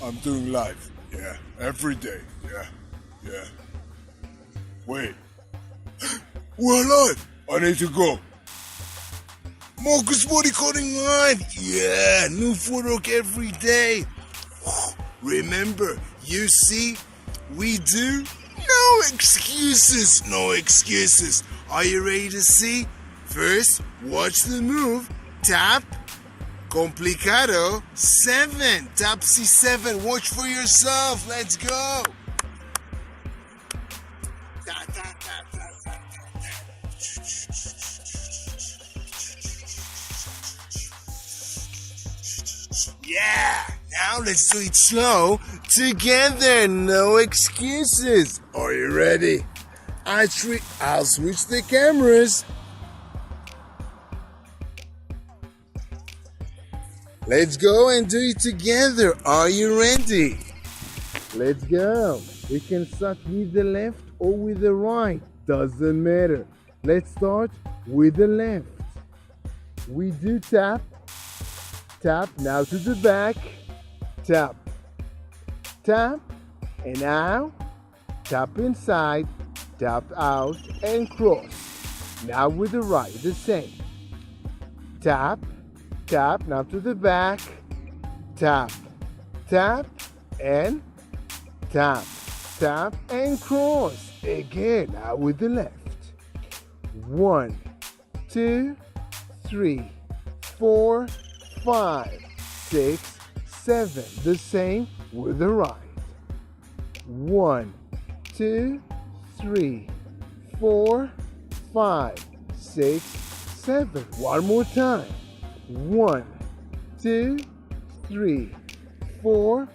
I'm doing live. Yeah, every day. Yeah. Wait, we're live. I need to go. Marcus Body Coding Live. Yeah, new footwork every day. Remember, you see, we do no excuses. No excuses. Are you ready to see? First, watch the move. Tap. Complicado 7. Tap C7. Watch for yourself. Let's go. Yeah, now let's do it slow together. No excuses. Are you ready? I'll switch the cameras. Let's go and do it together. Are you ready? Let's go. We can start with the left or with the right. Doesn't matter. Let's start with the left. We do tap. Tap. Now to the back. Tap. Tap. And now tap inside. Tap out and cross. Now with the right. The same. Tap. Tap, now to the back, tap, tap, and tap, tap, and cross. Again, now with the left. 1, 2, 3, 4, 5, 6, 7. The same with the right. 1, 2, 3, 4, 5, 6, 7. One more time. 1, 2, 3, 4,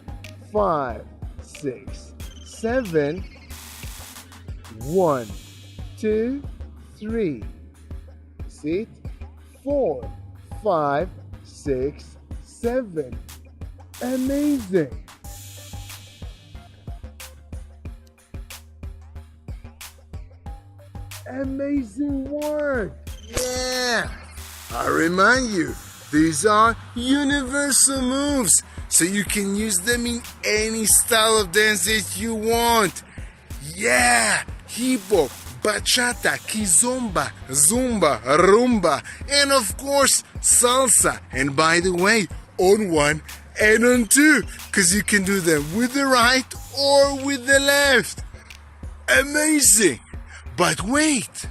5, 6, 7. 1, 2, 3. See it? 4, 5, 6, 7. Amazing. Amazing work. Yeah. I remind you, these are universal moves, so you can use them in any style of dance that you want. Yeah, hip hop, bachata, kizomba, zumba, rumba, and of course, salsa. And by the way, on 1 and on 2, because you can do them with the right or with the left. Amazing. But wait.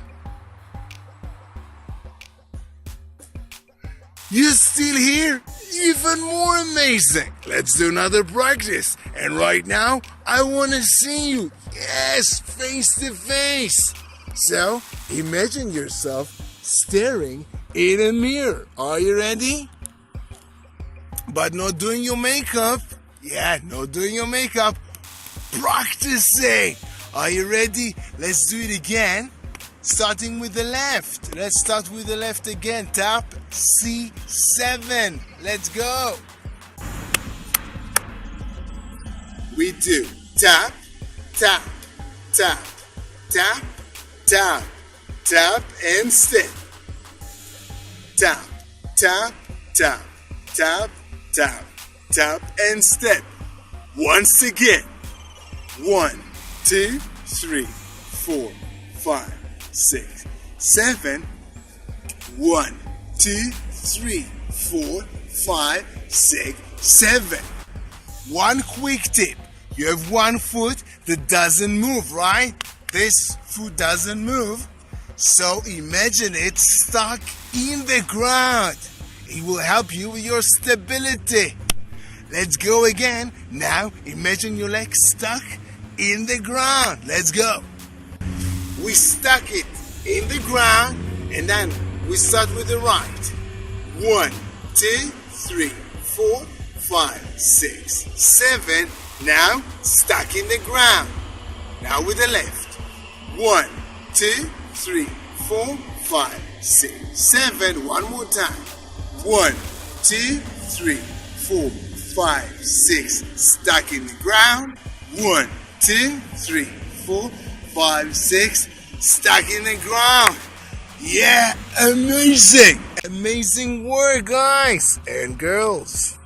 You're still here? Even more amazing. Let's do another practice. And right now, I want to see you. Yes, face to face. So, imagine yourself staring in a mirror. Are you ready? But not doing your makeup. Yeah, not doing your makeup. Practicing. Are you ready? Let's do it again. Starting with the left. Let's start with the left again. Tap C7. Let's go. We do tap, tap, tap, tap, tap, tap, and step. Tap, tap, tap, tap, tap, tap, and step. Once again. 1, 2, 3, 4, 5. 6, 7. 1, 2, 3, 4, 5, 6, 7. One quick tip. You have one foot that doesn't move, right? This foot doesn't move. So imagine it stuck in the ground. It will help you with your stability. Let's go again. Now imagine your leg stuck in the ground. Let's go. We stuck it in the ground and then we start with the right. 1, 2, 3, 4, 5, 6, 7. Now stuck in the ground. Now with the left. 1, 2, 3, 4, 5, 6, 7. One more time. 1, 2, 3, 4, 5, 6. Stuck in the ground. 1, 2, 3, 4, 5, 6. Stuck in the ground. Yeah, amazing. Amazing work, guys and girls.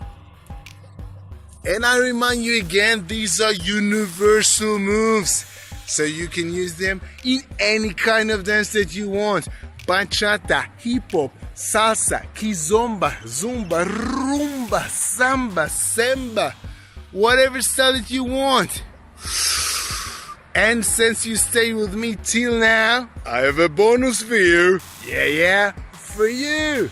And I remind you again, these are universal moves. So you can use them in any kind of dance that you want. Bachata, hip hop, salsa, kizomba, zumba, rumba, samba, samba, whatever style that you want. And since you stay with me till now, I have a bonus for you. Yeah, for you.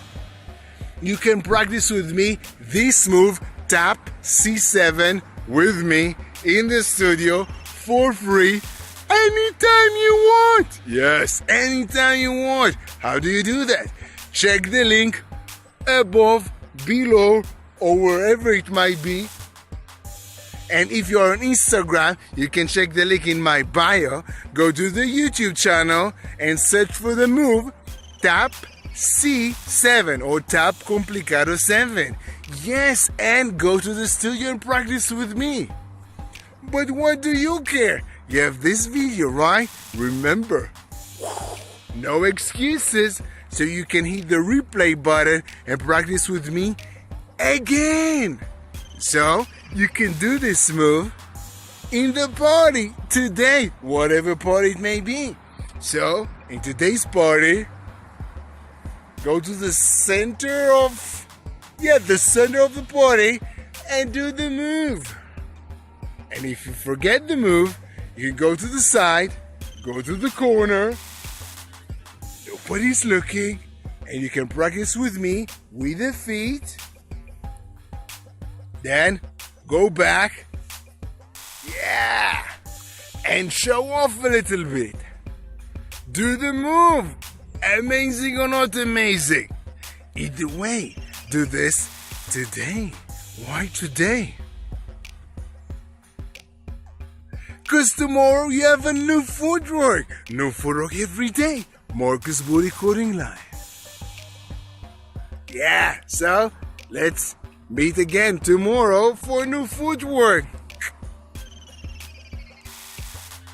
You can practice with me this move, tap C7, with me in the studio for free anytime you want. Yes, anytime you want. How do you do that? Check the link above, below, or wherever it might be. And if you're on Instagram, you can check the link in my bio. Go to the YouTube channel and search for the move Tap C7 or Tap Complicado 7. Yes, and go to the studio and practice with me. But what do you care? You have this video, right? Remember, no excuses, so you can hit the replay button and practice with me again. So you can do this move in the party today, whatever party it may be. So in today's party, go to the center of the party and do the move. And if you forget the move, you can go to the side, go to the corner, nobody's looking, and you can practice with me with the feet. Then go back, and show off a little bit. Do the move, amazing or not amazing. Either way, do this today. Why today? Because tomorrow you have a new footwork. New footwork every day. Marcus Booty Coding Live. So let's meet again tomorrow for new footwork.